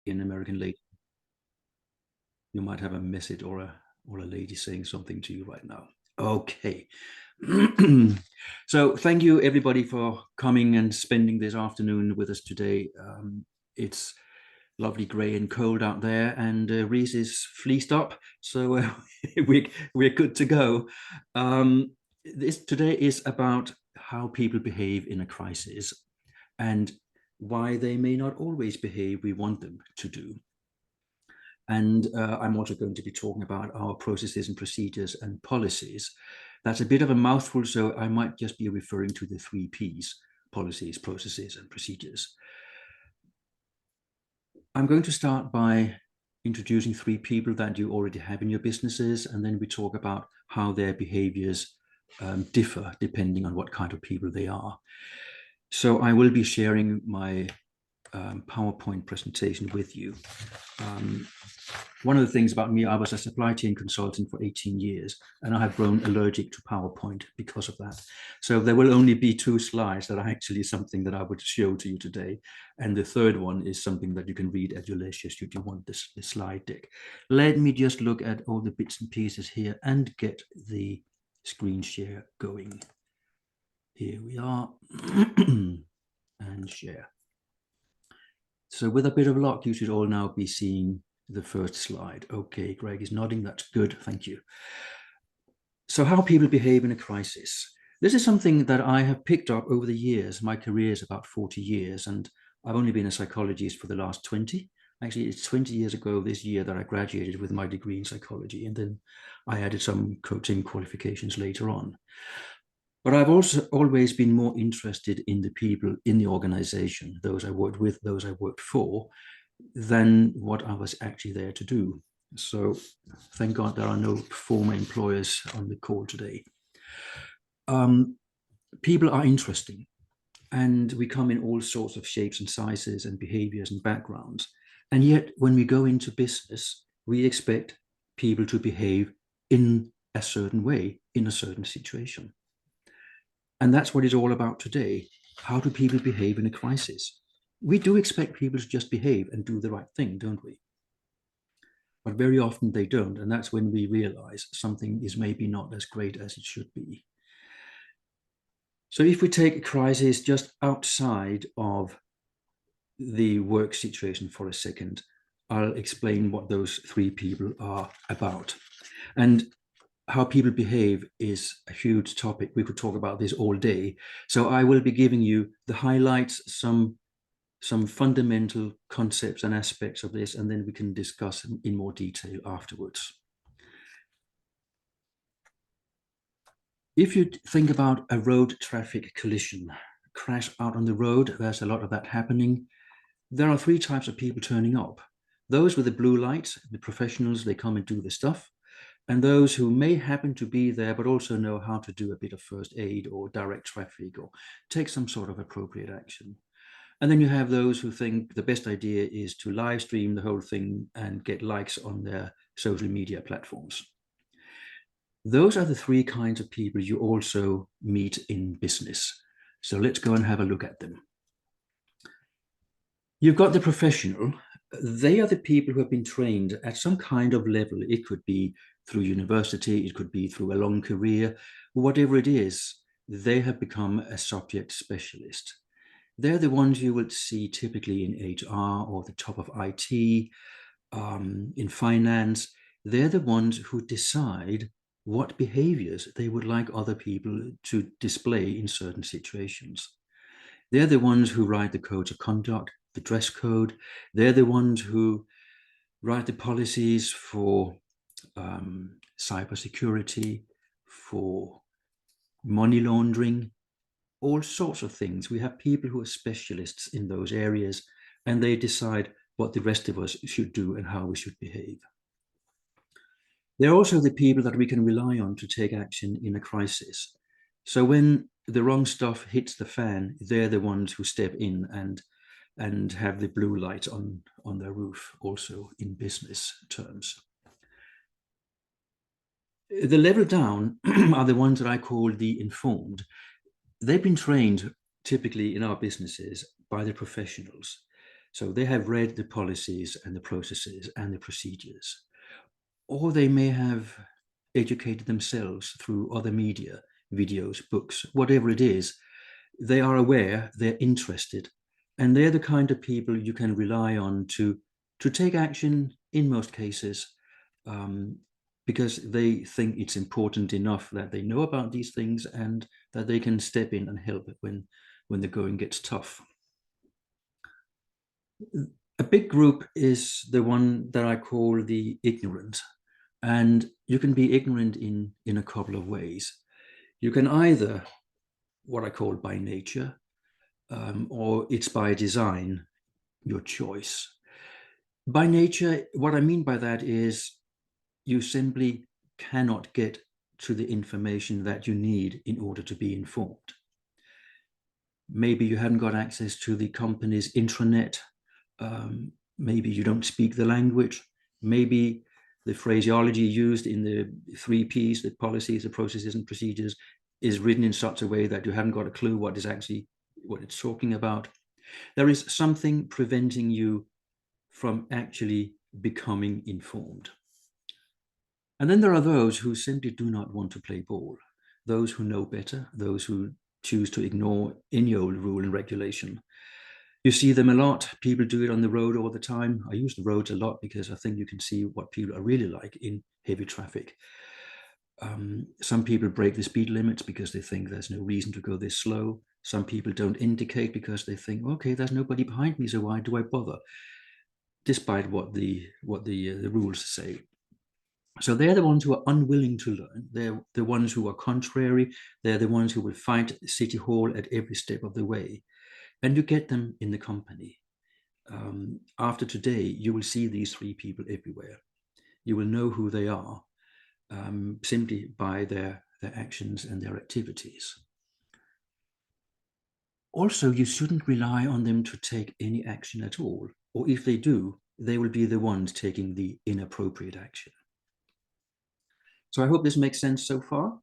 an American lady. You might have a message or a lady saying something to you right now. Okay. So thank you everybody for coming and spending this afternoon with us today. It's lovely grey and cold out there, and Reese is fleeced up, so we're good to go. This today is about how people behave in a crisis and why they may not always behave we want them to do. And I'm also going to be talking about our processes and procedures and policies. That's a bit of a mouthful, so I might just be referring to the 3 Ps: policies, processes, and procedures. I'm going to start by introducing 3 people that you already have in your businesses, and then we talk about how their behaviors differ depending on what kind of people they are. So I will be sharing my PowerPoint presentation with you. One of the things about me, I was a supply chain consultant for 18 years, and I have grown allergic to PowerPoint because of that. So there will only be 2 slides that are actually something that I would show to you today. And the third one is something that you can read at your leisure should you want this slide deck. Let me just look at all the bits and pieces here and get the screen share going. Here we are. And share. So with a bit of luck, you should all now be seeing the first slide. Okay, Greg is nodding. That's good. Thank you. So how people behave in a crisis. This is something that I have picked up over the years. My career is about 40 years, and I've only been a psychologist for the last 20. Actually, it's 20 years ago this year that I graduated with my degree in psychology, and then I added some coaching qualifications later on. But I've also always been more interested in the people in the organization, those I worked with, those I worked for, than what I was actually there to do. So thank God there are no former employers on the call today. People are interesting, and we come in all sorts of shapes and sizes and behaviors and backgrounds. And yet when we go into business, we expect people to behave in a certain way, in a certain situation. And that's what it's all about today. How do people behave in a crisis? We do expect people to just behave and do the right thing, don't we? But very often they don't. And that's when we realize something is maybe not as great as it should be. So if we take a crisis just outside of the work situation for a second, I'll explain what those 3 people are about. And how people behave is a huge topic. We could talk about this all day. So I will be giving you the highlights, some fundamental concepts and aspects of this, and then we can discuss in more detail afterwards. If you think about a road traffic collision, crash out on the road, there's a lot of that happening. There are 3 types of people turning up. Those with the blue lights, the professionals, they come and do the stuff. And those who may happen to be there, but also know how to do a bit of first aid or direct traffic or take some sort of appropriate action. And then you have those who think the best idea is to live stream the whole thing and get likes on their social media platforms. Those are the 3 kinds of people you also meet in business. So let's go and have a look at them. You've got the professional. They are the people who have been trained at some kind of level. It could be through university, it could be through a long career, whatever it is, they have become a subject specialist. They're the ones you would see typically in HR or the top of IT, in finance. They're the ones who decide what behaviors they would like other people to display in certain situations. They're the ones who write the codes of conduct, the dress code. They're the ones who write the policies for cybersecurity, for money laundering, all sorts of things. We have people who are specialists in those areas, and they decide what the rest of us should do and how we should behave. They're also the people that we can rely on to take action in a crisis. So when the wrong stuff hits the fan, they're the ones who step in and have the blue light on their roof, also in business terms. The level down are the ones that I call the informed. They've been trained typically in our businesses by the professionals. So they have read the policies and the processes and the procedures, or they may have educated themselves through other media, videos, books, whatever it is. They are aware, they're interested, and they're the kind of people you can rely on to take action in most cases, because they think it's important enough that they know about these things and that they can step in and help when the going gets tough. A big group is the one that I call the ignorant. And you can be ignorant in a couple of ways. You can either, what I call by nature, or it's by design, your choice. By nature, what I mean by that is you simply cannot get to the information that you need in order to be informed. Maybe you haven't got access to the company's intranet. Maybe you don't speak the language. Maybe the phraseology used in the 3Ps, the policies, the processes and procedures, is written in such a way that you haven't got a clue what it's talking about. There is something preventing you from actually becoming informed. And then there are those who simply do not want to play ball, those who know better, those who choose to ignore any old rule and regulation. You see them a lot. People do it on the road all the time. I use the roads a lot because I think you can see what people are really like in heavy traffic. Some people break the speed limits because they think there's no reason to go this slow. Some people don't indicate because they think, okay, there's nobody behind me, so why do I bother? Despite what the rules say. So they're the ones who are unwilling to learn. They're the ones who are contrary. They're the ones who will fight City Hall at every step of the way. And you get them in the company. After today, you will see these three people everywhere. You will know who they are, simply by their actions and their activities. Also, you shouldn't rely on them to take any action at all. Or if they do, they will be the ones taking the inappropriate action. So I hope this makes sense so far.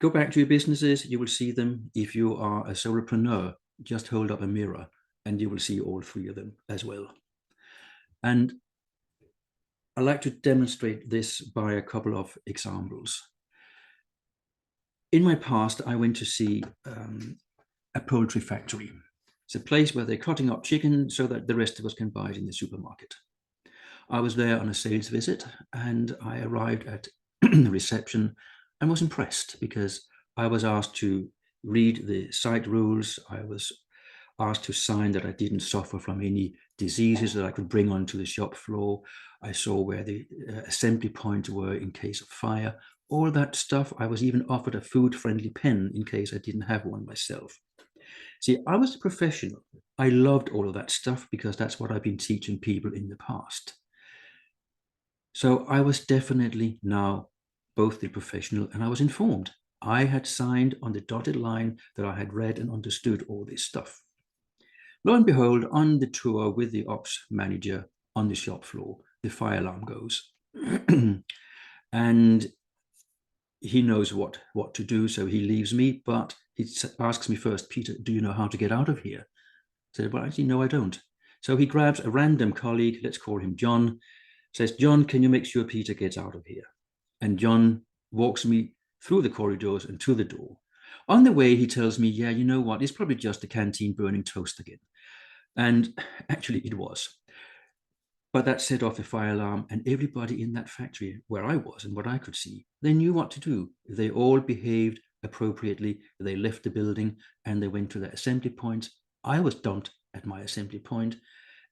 Go back to your businesses, you will see them. If you are a solopreneur, just hold up a mirror and you will see all three of them as well. And I like to demonstrate this by a couple of examples. In my past, I went to see a poultry factory. It's a place where they're cutting up chicken so that the rest of us can buy it in the supermarket. I was there on a sales visit and I arrived at the reception and was impressed because I was asked to read the site rules. I was asked to sign that I didn't suffer from any diseases that I could bring onto the shop floor. I saw where the assembly points were in case of fire, all that stuff. I was even offered a food-friendly pen in case I didn't have one myself. See, I was a professional. I loved all of that stuff because that's what I've been teaching people in the past. So I was definitely now both the professional and I was informed. I had signed on the dotted line that I had read and understood all this stuff. Lo and behold, on the tour with the ops manager on the shop floor, the fire alarm goes. And he knows what to do, so he leaves me, but he asks me first, Peter, do you know how to get out of here? I said, well, actually, no, I don't. So he grabs a random colleague, let's call him John, says, John, can you make sure Peter gets out of here? And John walks me through the corridors and to the door. On the way, he tells me, yeah, you know what, it's probably just the canteen burning toast again. And actually it was. But that set off the fire alarm, and everybody in that factory where I was and what I could see, they knew what to do. They all behaved appropriately. They left the building and they went to their assembly points. I was dumped at my assembly point.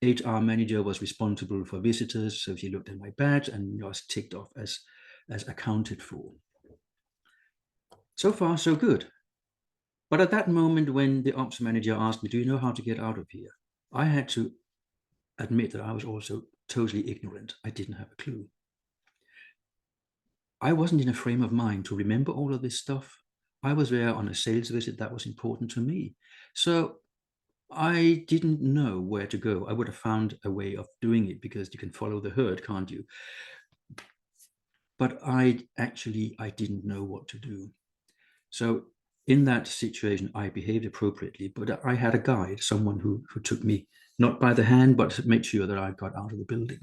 HR manager was responsible for visitors, so she looked at my badge and was ticked off as accounted for. So far, so good. But at that moment, when the ops manager asked me, do you know how to get out of here? I had to admit that I was also totally ignorant. I didn't have a clue. I wasn't in a frame of mind to remember all of this stuff. I was there on a sales visit that was important to me. So I didn't know where to go. I would have found a way of doing it because you can follow the herd, can't you? But I didn't know what to do. So in that situation, I behaved appropriately, but I had a guide, someone who took me not by the hand, but made sure that I got out of the building.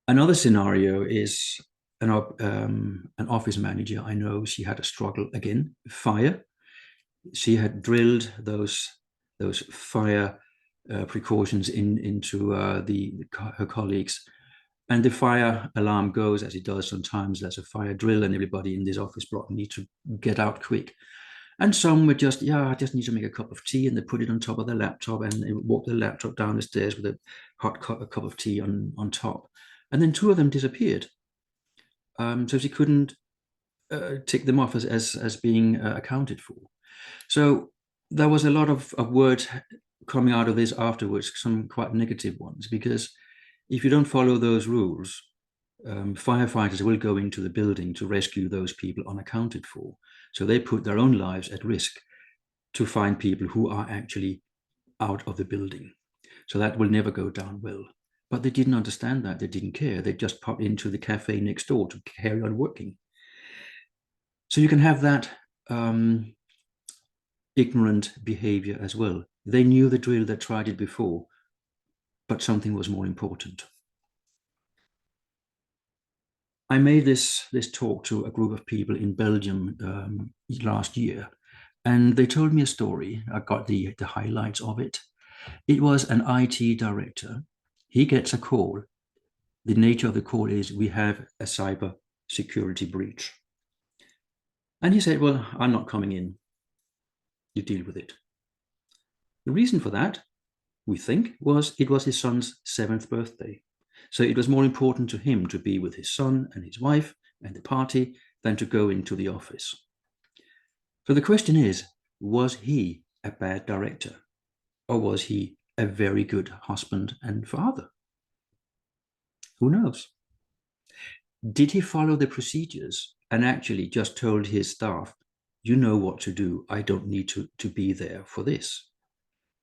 Another scenario is an office manager. I know she had a struggle again, fire. She had drilled those fire precautions into her colleagues, and the fire alarm goes as it does sometimes. There's a fire drill, and everybody in this office block need to get out quick. And some were just, yeah, I just need to make a cup of tea, and they put it on top of their laptop, and they walk the laptop down the stairs with a cup of tea on top. And then two of them disappeared. So she couldn't tick them off as being accounted for. So there was a lot of words coming out of this afterwards, some quite negative ones, because if you don't follow those rules, firefighters will go into the building to rescue those people unaccounted for. So they put their own lives at risk to find people who are actually out of the building. So that will never go down well. But they didn't understand that. They didn't care. They just popped into the cafe next door to carry on working. So you can have that ignorant behavior as well. They knew the drill, they tried it before, but something was more important. I made this talk to a group of people in Belgium last year, and they told me a story. I got the highlights of it. It was an IT director. He gets a call. The nature of the call is, we have a cyber security breach. And he said, well, I'm not coming in. You deal with it. The reason for that, we think, was it was his son's 7th birthday. So it was more important to him to be with his son and his wife and the party than to go into the office. So the question is, was he a bad director, or was he a very good husband and father? Who knows? Did he follow the procedures and actually just told his staff, you know what to do, I don't need to be there for this?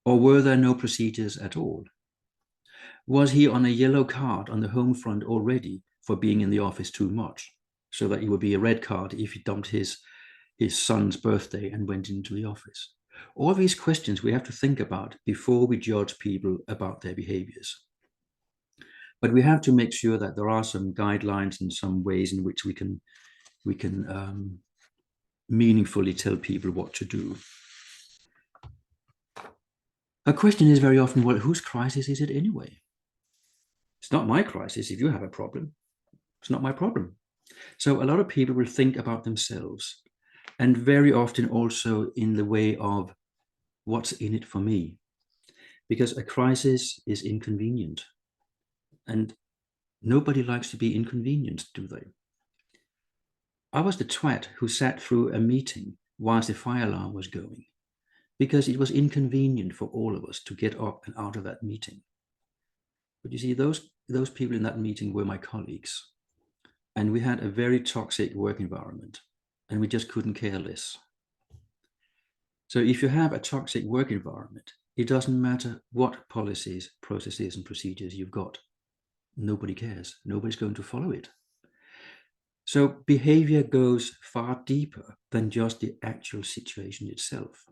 Or were there no procedures at all? Was he on a yellow card on the home front already for being in the office too much, so that it would be a red card if he dumped his son's birthday and went into the office? All these questions we have to think about before we judge people about their behaviors. But we have to make sure that there are some guidelines and some ways in which we can meaningfully tell people what to do. A question is very often, well, whose crisis is it anyway? It's not my crisis. If you have a problem, it's not my problem. So a lot of people will think about themselves, and very often also in the way of what's in it for me, because a crisis is inconvenient, and nobody likes to be inconvenienced, do they? I was the twat who sat through a meeting whilst the fire alarm was going, because it was inconvenient for all of us to get up and out of that meeting. But you see, those people in that meeting were my colleagues, and we had a very toxic work environment, and we just couldn't care less. So if you have a toxic work environment, it doesn't matter what policies, processes, and procedures you've got. Nobody cares. Nobody's going to follow it. So behavior goes far deeper than just the actual situation itself.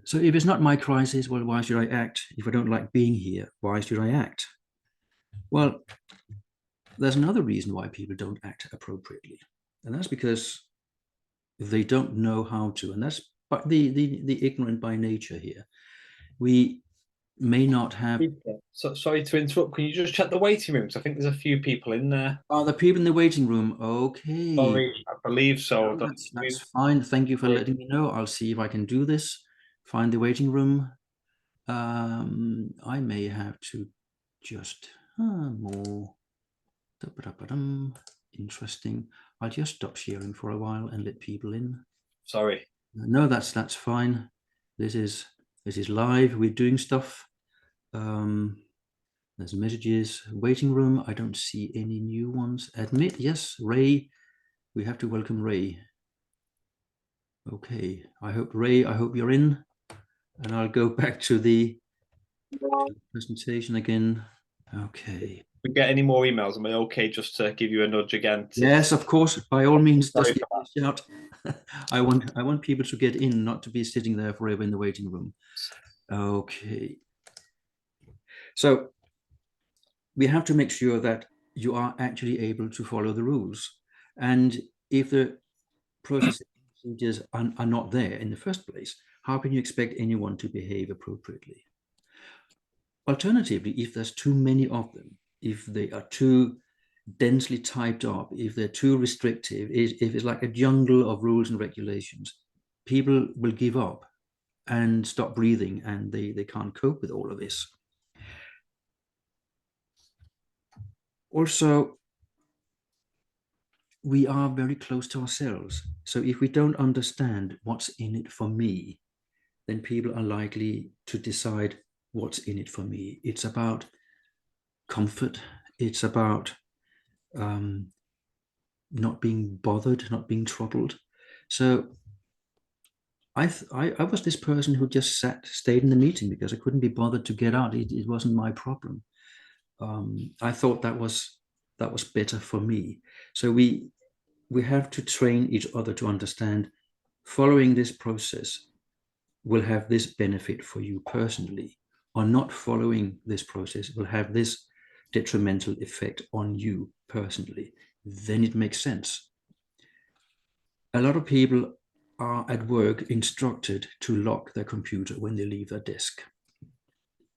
So if it's not my crisis, well, why should I act? If I don't like being here, why should I act? Well, there's another reason why people don't act appropriately, and that's because they don't know how to, and that's the ignorant by nature here. We may not have. So, sorry to interrupt. Can you just check the waiting rooms? I think there's a few people in there. Are the people in the waiting room okay? Sorry, I believe so. No, that's fine. Thank you for letting me know. I'll see if I can do this. Find the waiting room. I may have to just more. Interesting. I'll just stop sharing for a while and let people in. Sorry. No, that's fine. This is live. We're doing stuff. There's messages. Waiting room. I don't see any new ones. Admit. Yes, Ray. We have to welcome Ray. Okay. Ray, I hope you're in. And I'll go back to the presentation again. Okay. we get any more emails, am I okay just to give you a nudge again? Yes, of course. By all means, Sorry just give for me a shout. I want people to get in, not to be sitting there forever in the waiting room. Okay. So we have to make sure that you are actually able to follow the rules. And if the processes and procedures are not there in the first place, how can you expect anyone to behave appropriately? Alternatively, if there's too many of them, if they are too densely typed up, if they're too restrictive, if it's like a jungle of rules and regulations, people will give up and stop breathing, and they can't cope with all of this. Also, we are very close to ourselves. So if we don't understand what's in it for me, then people are likely to decide what's in it for me. It's about comfort. It's about not being bothered, not being troubled. So I was this person who just stayed in the meeting because I couldn't be bothered to get out. It wasn't my problem. I thought that was better for me. So we have to train each other to understand following this process will have this benefit for you personally, or not following this process will have this detrimental effect on you personally. Then it makes sense. A lot of people are at work instructed to lock their computer when they leave their desk.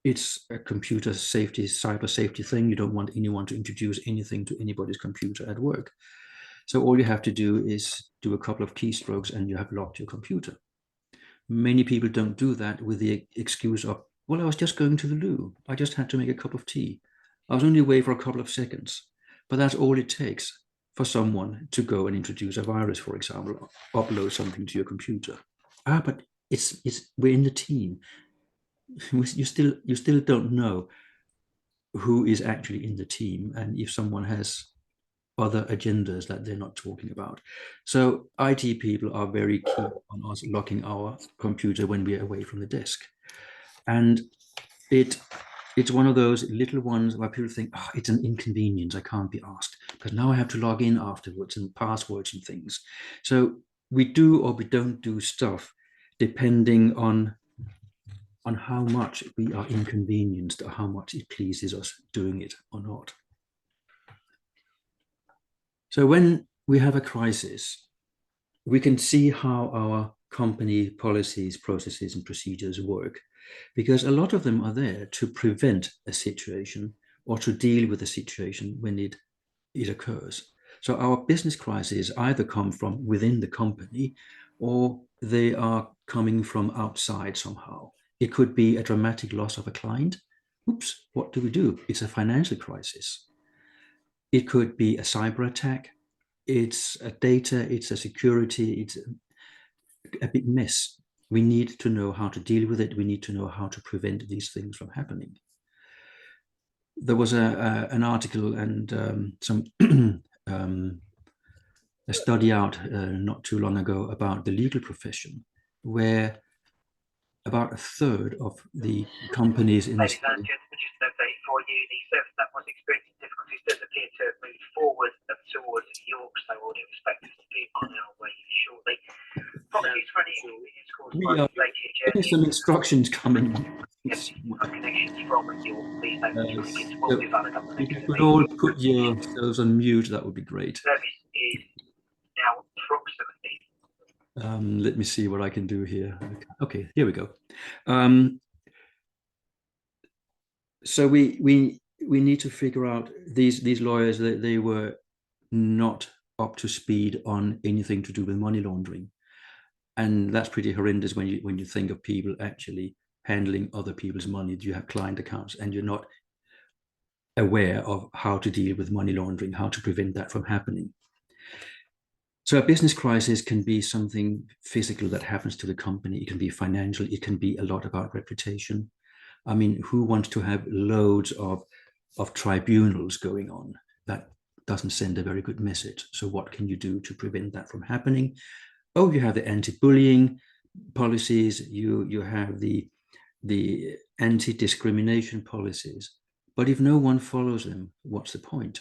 It's a computer safety, cyber safety thing. You don't want anyone to introduce anything to anybody's computer at work. So all you have to do is do a couple of keystrokes and you have locked your computer. Many people don't do that with the excuse of, well, I was just going to the loo. I just had to make a cup of tea. I was only away for a couple of seconds. But that's all it takes for someone to go and introduce a virus, for example, upload something to your computer. But we're in the team. You still don't know who is actually in the team and if someone has other agendas that they're not talking about. So IT people are very keen on us locking our computer when we're away from the desk. And it's one of those little ones where people think, oh, it's an inconvenience. I can't be asked because now I have to log in afterwards and passwords and things. So we do or we don't do stuff depending on how much we are inconvenienced or how much it pleases us doing it or not. So when we have a crisis, we can see how our company policies, processes, and procedures work, because a lot of them are there to prevent a situation or to deal with a situation when it occurs. So our business crises either come from within the company or they are coming from outside somehow. It could be a dramatic loss of a client. Oops, what do we do? It's a financial crisis. It could be a cyber attack. It's a data, it's a security, it's a big mess. We need to know how to deal with it. We need to know how to prevent these things from happening. There was an article and a study out not too long ago about the legal profession, where about a third of the companies in this. Ladies and gentlemen, just an update for you. The service that was experiencing difficulties does appear to have moved forward towards York, so we'll expect us to be on our way shortly. Apologies for any inconvenience caused by the late journey. Some instructions coming. Connections from York, please note that tickets will be valid up to If you could all put yourselves on mute, that would be great. Service is now approximately. Let me see what I can do here. Okay, here we go. So we need to figure out these lawyers that they were not up to speed on anything to do with money laundering, and that's pretty horrendous when you think of people actually handling other people's money. You have client accounts and you're not aware of how to deal with money laundering, how to prevent that from happening. So a business crisis can be something physical that happens to the company. It can be financial. It can be a lot about reputation. I mean, who wants to have loads of tribunals going on? That doesn't send a very good message. So what can you do to prevent that from happening? Oh, you have the anti-bullying policies. You have the anti-discrimination policies. But if no one follows them, what's the point?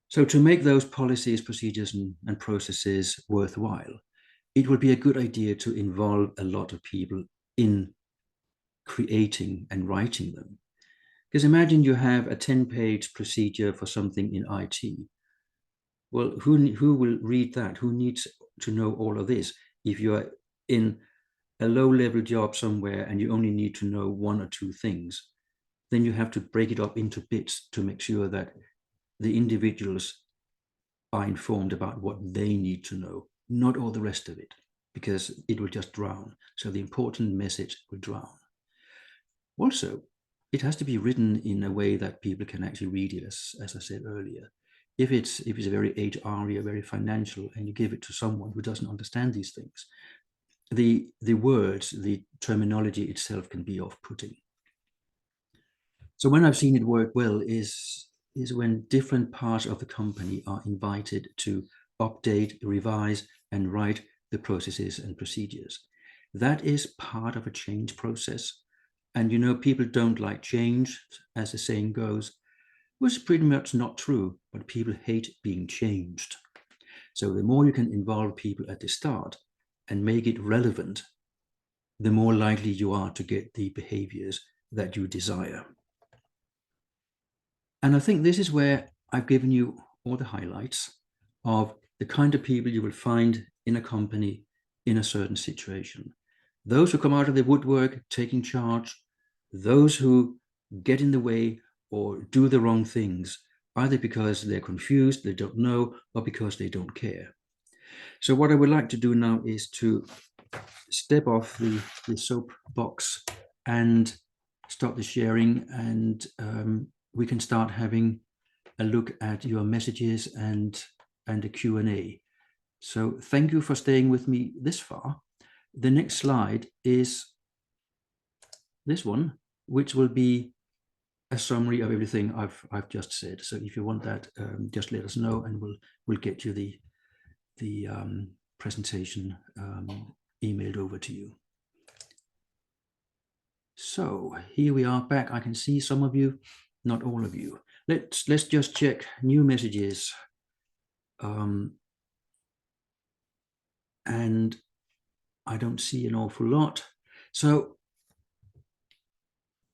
So to make those policies, procedures, and processes worthwhile, it would be a good idea to involve a lot of people in creating and writing them. Because imagine you have a 10-page procedure for something in IT. Well, who will read that? Who needs to know all of this? If you're in a low-level job somewhere and you only need to know one or two things, then you have to break it up into bits to make sure that the individuals are informed about what they need to know, not all the rest of it, because it will just drown. So the important message will drown. Also, it has to be written in a way that people can actually read it, as I said earlier. If it's a very HR-y or very financial, and you give it to someone who doesn't understand these things, the words, the terminology itself can be off-putting. So when I've seen it work well is when different parts of the company are invited to update, revise, and write the processes and procedures. That is part of a change process. And people don't like change, as the saying goes, which is pretty much not true, but people hate being changed. So the more you can involve people at the start and make it relevant, the more likely you are to get the behaviors that you desire. And I think this is where I've given you all the highlights of the kind of people you will find in a company in a certain situation. Those who come out of the woodwork taking charge, those who get in the way or do the wrong things, either because they're confused, they don't know, or because they don't care. So what I would like to do now is to step off the soapbox and stop the sharing, and we can start having a look at your messages and a Q&A. So thank you for staying with me this far. The next slide is this one, which will be a summary of everything I've just said. So if you want that, just let us know, and we'll get you the presentation emailed over to you. So here we are back. I can see some of you, not all of you. Let's just check new messages. And I don't see an awful lot. So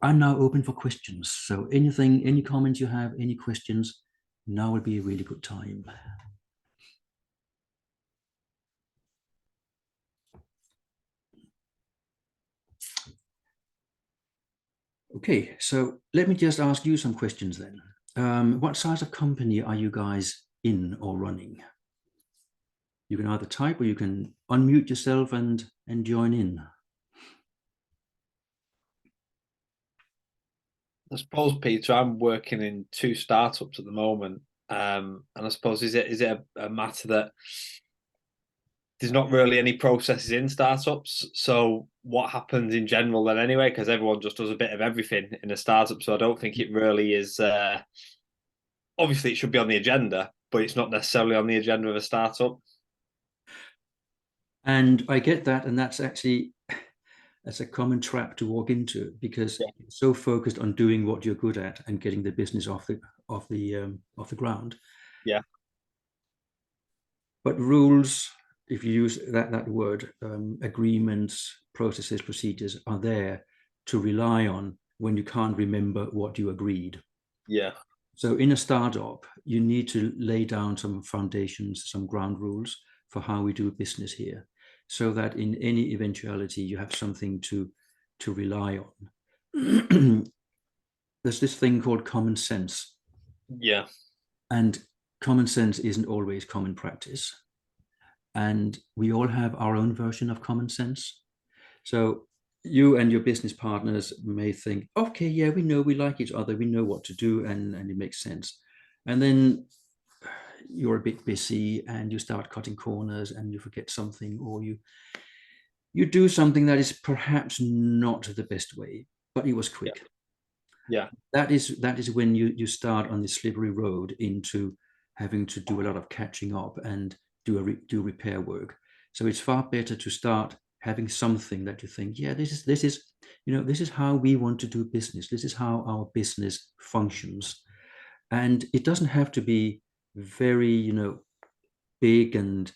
I'm now open for questions. So any comments you have, any questions, now would be a really good time. Okay, so let me just ask you some questions then. What size of company are you guys in or running? You can either type or you can unmute yourself and join in. I suppose, Peter, I'm working in 2 startups at the moment, and I suppose is it a matter that there's not really any processes in startups? So what happens in general then anyway? Because everyone just does a bit of everything in a startup, so I don't think it really is. Obviously, it should be on the agenda, but it's not necessarily on the agenda of a startup. And I get that, and that's actually a common trap to walk into, because you're so focused on doing what you're good at and getting the business off the ground. Yeah. But rules, if you use that word, agreements, processes, procedures are there to rely on when you can't remember what you agreed. Yeah. So in a startup, you need to lay down some foundations, some ground rules for how we do business here, so that in any eventuality you have something to rely on. There's this thing called common sense. Yeah. And common sense isn't always common practice. And we all have our own version of common sense. So you and your business partners may think, okay, yeah, we know we like each other, we know what to do, and it makes sense. And then you're a bit busy and you start cutting corners and you forget something, or you do something that is perhaps not the best way, but it was quick. Yeah. That is when you start on the slippery road into having to do a lot of catching up and do repair work. So it's far better to start having something that you think, yeah, this is this is how we want to do business. This is how our business functions. And it doesn't have to be very, big and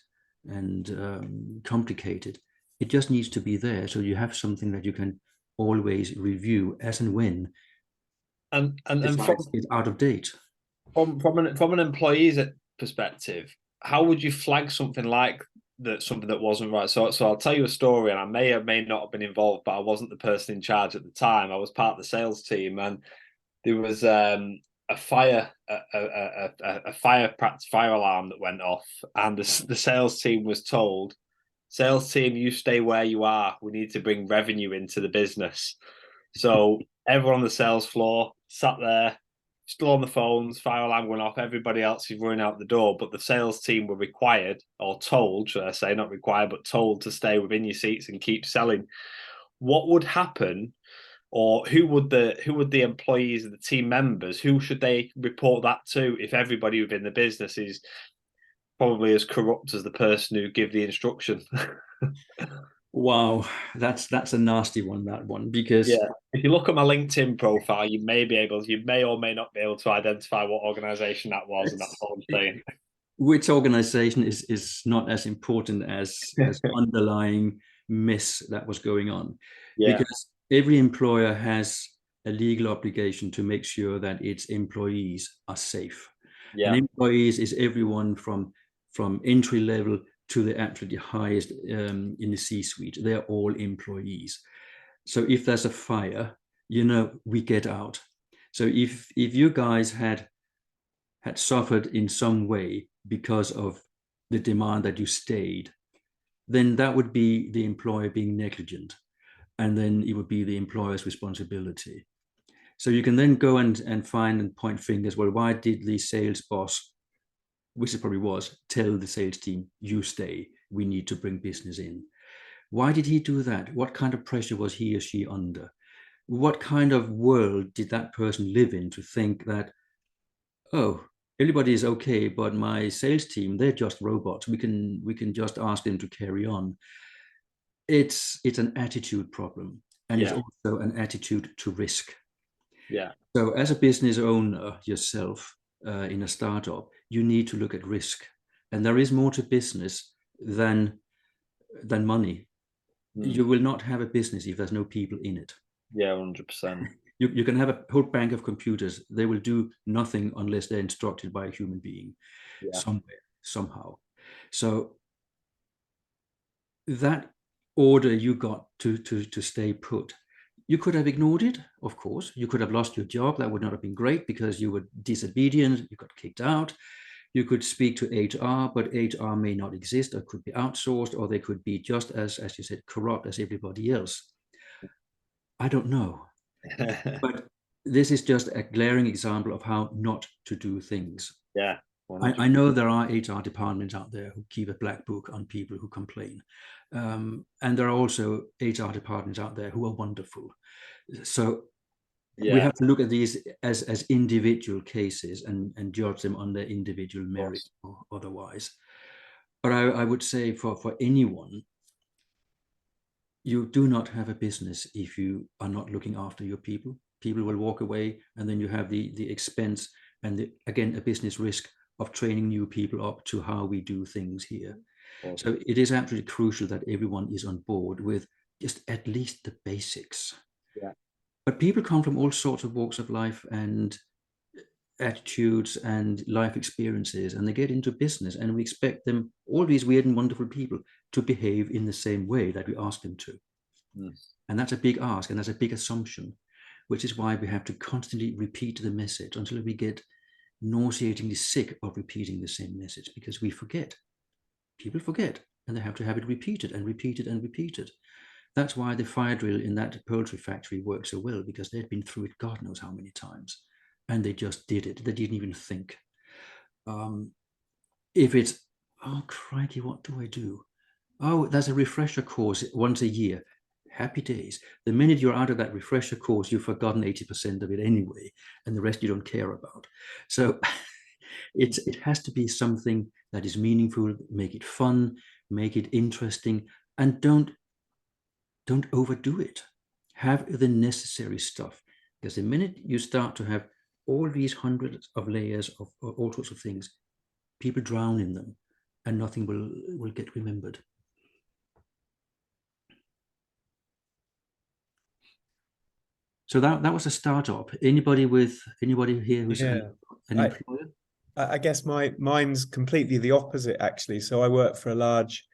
complicated. It just needs to be there. So you have something that you can always review as and when and it's out of date. From an employee's perspective, how would you flag something like that, something that wasn't right? So I'll tell you a story, and I may or may not have been involved, but I wasn't the person in charge at the time. I was part of the sales team, and there was a fire alarm that went off, and the sales team was told, "Sales team, you stay where you are. We need to bring revenue into the business." So everyone on the sales floor sat there, still on the phones, fire alarm went off, everybody else is running out the door, but the sales team were required, or told, should I say, not required, but told to stay within your seats and keep selling. What would happen, or who would the employees and the team members, who should they report that to if everybody within the business is probably as corrupt as the person who give the instruction? Wow, that's a nasty one, that one, because if you look at my LinkedIn profile, you may or may not be able to identify what organization that was, and that's all I'm saying. Which organization is not as important as underlying mess that was going on. Because every employer has a legal obligation to make sure that its employees are safe. And employees is everyone from entry level to the absolutely highest in the C-suite. They're all employees. So if there's a fire, we get out. So if you guys had suffered in some way because of the demand that you stayed, then that would be the employer being negligent. And then it would be the employer's responsibility. So you can then go and find and point fingers. Well, why did the sales boss, which it probably was, tell the sales team, you stay, we need to bring business in? Why did he do that? What kind of pressure was he or she under? What kind of world did that person live in to think that, oh, everybody is okay, but my sales team, they're just robots. We can just ask them to carry on. It's an attitude problem, and it's also an attitude to risk. So as a business owner yourself, in a startup, you need to look at risk, and there is more to business than money. You will not have a business if there's no people in it. 100%. You can have a whole bank of computers. They will do nothing unless they're instructed by a human being somewhere, somehow. So that order you got to stay put, you could have ignored it, of course. You could have lost your job. That would not have been great because you were disobedient. You got kicked out. You could speak to HR, but HR may not exist, or could be outsourced, or they could be just as you said, corrupt as everybody else. I don't know. But this is just a glaring example of how not to do things. I know there are HR departments out there who keep a black book on people who complain. And there are also HR departments out there who are wonderful. So we have to look at these as individual cases and judge them on their individual merit or otherwise. But I would say for anyone, you do not have a business if you are not looking after your people. People will walk away, and then you have the expense and again, a business risk of training new people up to how we do things here. So it is absolutely crucial that everyone is on board with just at least the basics. But people come from all sorts of walks of life and attitudes and life experiences, and they get into business, and we expect them, all these weird and wonderful people, to behave in the same way that we ask them to. And that's a big ask, and that's a big assumption, which is why we have to constantly repeat the message until we get nauseatingly sick of repeating the same message, because we forget. People forget, and they have to have it repeated and repeated and repeated. That's why the fire drill in that poultry factory worked so well, because they'd been through it God knows how many times, and they just did it. They didn't even think. If it's, oh crikey, what do I do? Oh, there's a refresher course once a year. Happy days. The minute you're out of that refresher course, you've forgotten 80% of it anyway, and the rest you don't care about. So it has to be something that is meaningful, make it fun, make it interesting, and don't overdo it. have the necessary stuff. Because the minute you start to have all these hundreds of layers of all sorts of things, people drown in them and nothing will get remembered. So that was a startup. Anybody here who's an employer? I guess mine's completely the opposite, actually. So I work for a large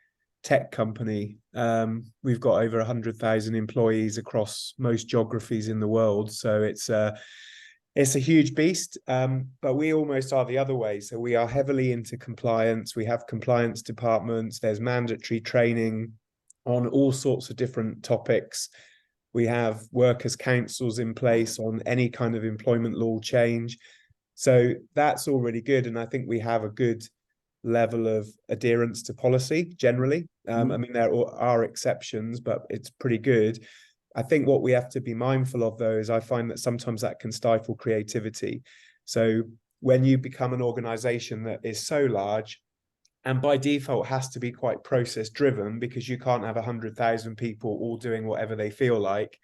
tech company. We've got over 100,000 employees across most geographies in the world. So it's a huge beast, but we almost are the other way. So we are heavily into compliance. We have compliance departments. There's mandatory training on all sorts of different topics. We have workers' councils in place on any kind of employment law change. So that's all really good. And I think we have a good level of adherence to policy generally. I mean, there are exceptions, but it's pretty good. I think what we have to be mindful of, though, is I find that sometimes that can stifle creativity. So when you become an organization that is so large, and by default has to be quite process driven, because you can't have 100,000 people all doing whatever they feel like,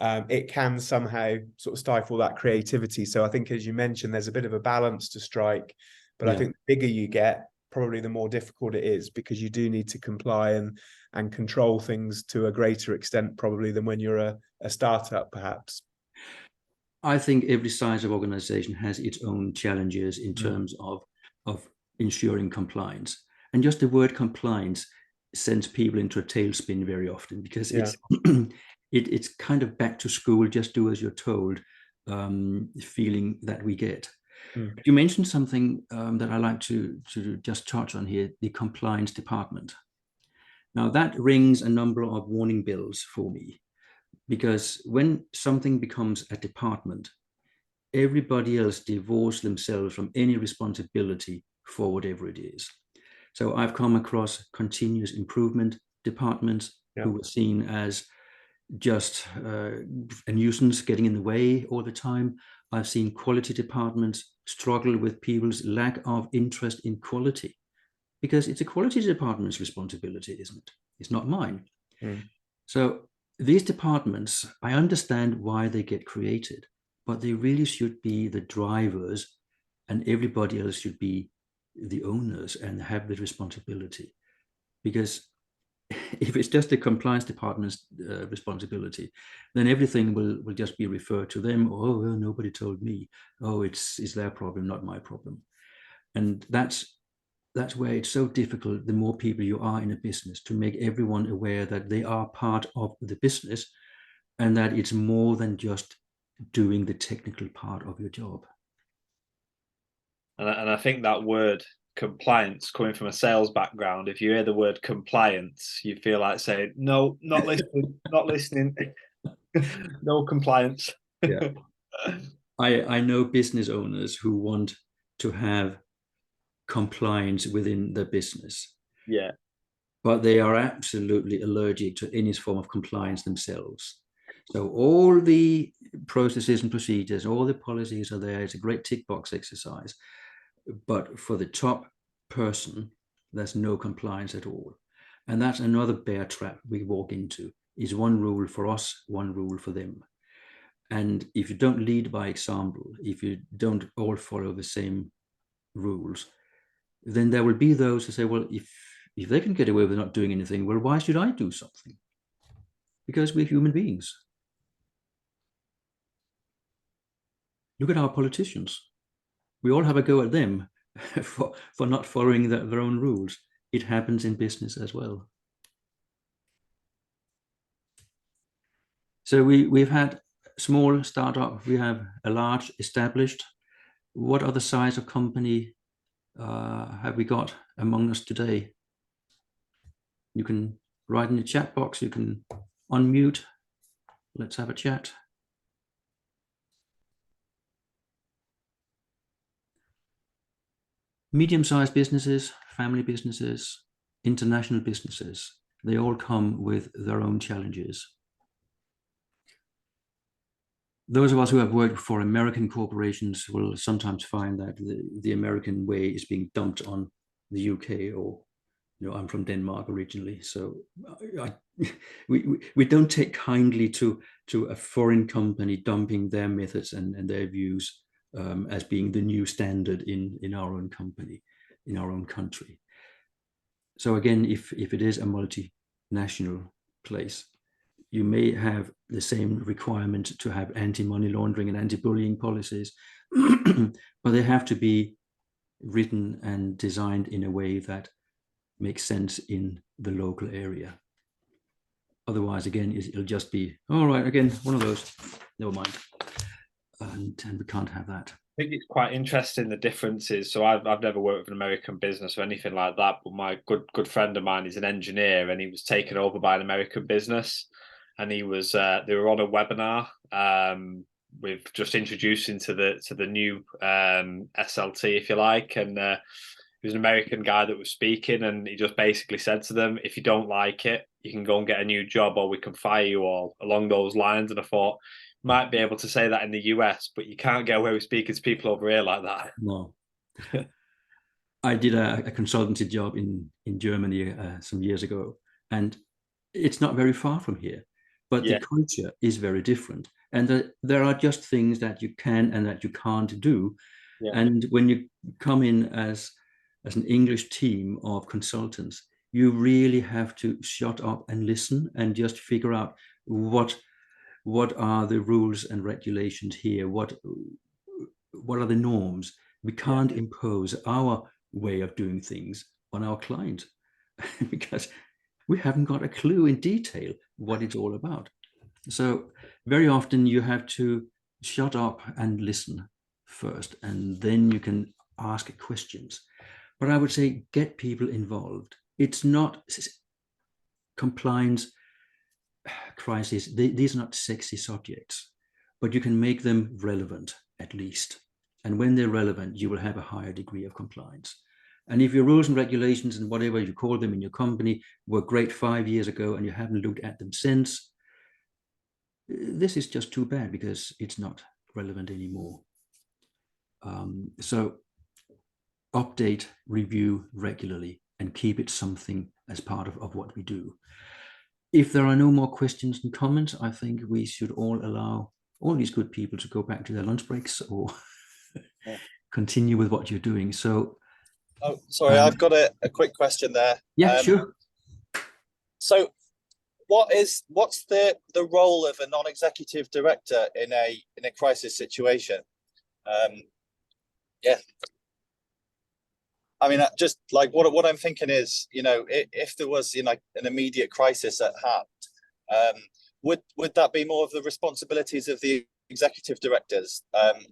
it can somehow sort of stifle that creativity. So I think, as you mentioned, there's a bit of a balance to strike, but I think the bigger you get, probably the more difficult it is, because you do need to comply and control things to a greater extent probably than when you're a startup, perhaps. I think every size of organization has its own challenges in terms of ensuring compliance. And just the word compliance sends people into a tailspin very often, because it's it's kind of back to school, just do as you're told, feeling that we get. You mentioned something that I like to just touch on here, the compliance department. Now that rings a number of warning bells for me, because when something becomes a department, everybody else divorces themselves from any responsibility for whatever it is. So I've come across continuous improvement departments who were seen as just a nuisance getting in the way all the time. I've seen quality departments struggle with people's lack of interest in quality, because it's a quality department's responsibility, isn't it? It's not mine. So these departments, I understand why they get created, but they really should be the drivers, and everybody else should be the owners and have the responsibility. Because if it's just the compliance department's responsibility, then everything will just be referred to them. Oh, well, nobody told me. Oh, it's their problem, not my problem. And that's where it's so difficult, the more people you are in a business, to make everyone aware that they are part of the business, and that it's more than just doing the technical part of your job. And I think that word compliance, coming from a sales background, if you hear the word compliance, you feel like saying, no, not listening, not listening. No compliance. I know business owners who want to have compliance within their business. But they are absolutely allergic to any form of compliance themselves. So all the processes and procedures, all the policies are there. It's a great tick box exercise. But for the top person, there's no compliance at all. And that's another bear trap we walk into, is one rule for us, one rule for them. And if you don't lead by example, if you don't all follow the same rules, then there will be those who say, well, if they can get away with not doing anything, well, why should I do something? Because we're human beings. Look at our politicians. We all have a go at them for not following their own rules. It happens in business as well. So we've had small startup, we have a large established. What other size of company have we got among us today? You can write in the chat box, you can unmute. Let's have a chat. Medium-sized businesses, family businesses, international businesses, they all come with their own challenges. Those of us who have worked for American corporations will sometimes find that the American way is being dumped on the UK or I'm from Denmark originally, so we don't take kindly to a foreign company dumping their methods and their views as being the new standard in our own company, in our own country. So again, if it is a multinational place, you may have the same requirement to have anti-money laundering and anti-bullying policies, but they have to be written and designed in a way that makes sense in the local area. Otherwise, again, it'll just be, all right, again, one of those, never mind. And we can't have that. I think it's quite interesting, the differences. So I've never worked with an American business or anything like that, but my good friend of mine is an engineer, and he was taken over by an American business, and he was they were on a webinar with just introducing to the new SLT, if you like, and he was an American guy that was speaking, and he just basically said to them, if you don't like it, you can go and get a new job, or we can fire you all, along those lines. And I thought, might be able to say that in the US, but you can't get away with speaking to people over here like that. No. I did a consultancy job in Germany some years ago, and it's not very far from here, but the culture is very different. And there are just things that you can and that you can't do. Yeah. And when you come in as an English team of consultants, you really have to shut up and listen and just figure out what are the rules and regulations here? What are the norms? We can't impose our way of doing things on our client because we haven't got a clue in detail what it's all about. So very often you have to shut up and listen first, and then you can ask questions. But I would say get people involved. It's not compliance crisis. These are not sexy subjects, but you can make them relevant at least. And when they're relevant, you will have a higher degree of compliance. And if your rules and regulations and whatever you call them in your company were great 5 years ago and you haven't looked at them since, this is just too bad because it's not relevant anymore. So update, review regularly, and keep it something as part of what we do. If there are no more questions and comments, I think we should all allow all these good people to go back to their lunch breaks or continue with what you're doing. So, oh, sorry, I've got a quick question there. Yeah, sure. So, what's the role of a non-executive director in a crisis situation? Yeah. I mean, just like what I'm thinking is, if there was, an immediate crisis at hand, would that be more of the responsibilities of the executive directors,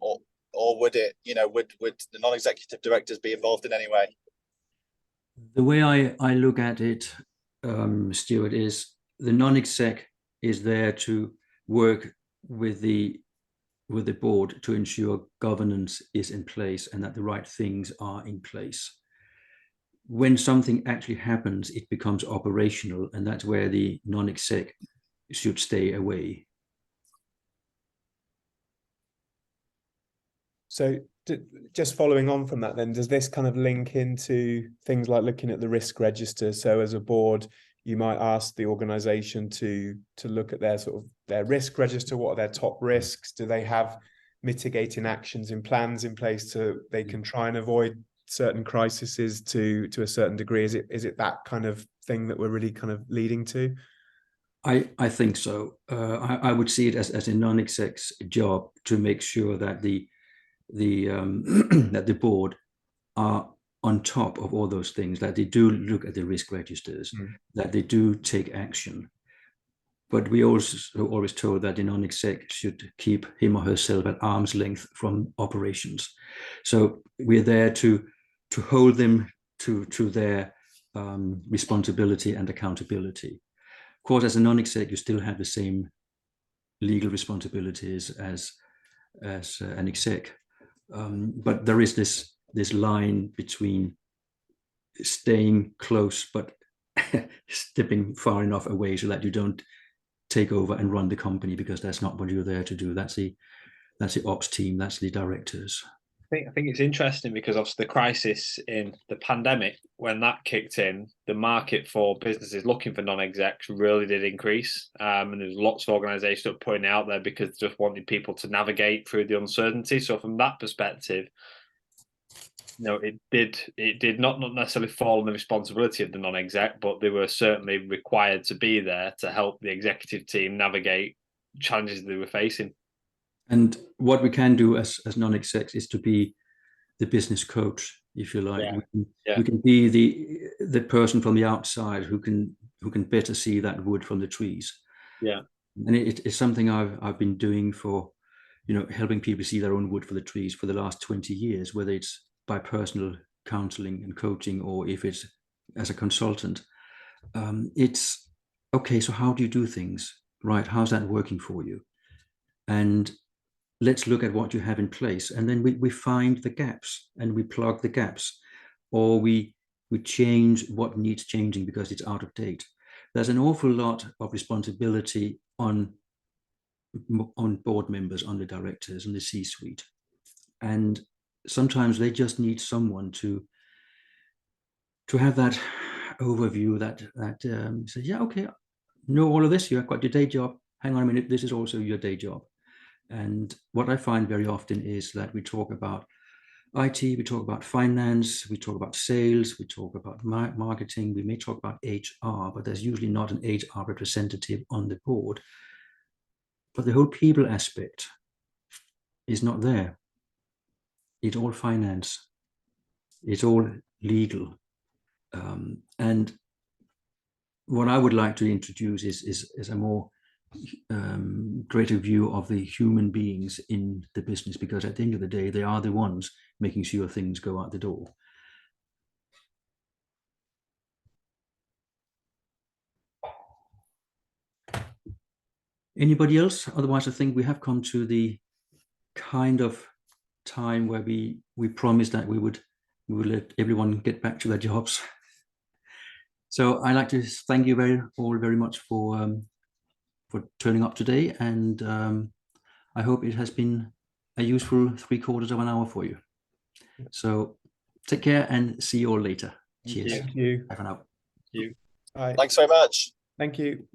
or would it, would the non-executive directors be involved in any way? The way I look at it, Stuart, is the non-exec is there to work with the board to ensure governance is in place and that the right things are in place. When something actually happens, it becomes operational, and that's where the non-exec should stay away. So just following on from that then, does this kind of link into things like looking at the risk register? So as a board, you might ask the organization to look at their risk register. What are their top risks? Do they have mitigating actions and plans in place so they can try and avoid certain crises to a certain degree? Is it that kind of thing that we're really kind of leading to? I think so. I would see it as a non-exec's job to make sure that the that the board are on top of all those things, that they do look at the risk registers, that they do take action. But we also always told that the non-exec should keep him or herself at arm's length from operations. So we're there to hold them to their responsibility and accountability. Of course, as a non-exec, you still have the same legal responsibilities as an exec. But there is this line between staying close but stepping far enough away so that you don't take over and run the company, because that's not what you're there to do. That's the ops team, that's the directors. I think it's interesting because obviously the crisis in the pandemic, when that kicked in, the market for businesses looking for non-execs really did increase. And there's lots of organisations that are putting it out there because they just wanted people to navigate through the uncertainty. So from that perspective, it did not necessarily fall on the responsibility of the non-exec, but they were certainly required to be there to help the executive team navigate challenges they were facing. And what we can do as non-execs is to be the business coach, if you like. We can be the person from the outside who can better see that wood from the trees. Yeah. And it's something I've been doing for, helping people see their own wood for the trees for the last 20 years, whether it's by personal counseling and coaching or if it's as a consultant. It's okay, so how do you do things? Right, how's that working for you? And let's look at what you have in place, and then we find the gaps and we plug the gaps, or we change what needs changing because it's out of date. There's an awful lot of responsibility on board members, on the directors, and the C-suite, and sometimes they just need someone to have that overview, that say, yeah, okay, know all of this. You've got your day job. Hang on a minute, this is also your day job. And what I find very often is that we talk about IT, we talk about finance, we talk about sales, we talk about marketing, we may talk about HR, but there's usually not an HR representative on the board. But the whole people aspect is not there. It's all finance. It's all legal. And what I would like to introduce is a more greater view of the human beings in the business, because at the end of the day, they are the ones making sure things go out the door. Anybody else? Otherwise, I think we have come to the kind of time where we promised that we would let everyone get back to their jobs. So I'd like to thank you all very much for turning up today, and I hope it has been a useful 3/4 of an hour for you. So take care and see you all later. Cheers. Thank you. Bye for now. Thank you. Bye. Thanks very much. Thank you.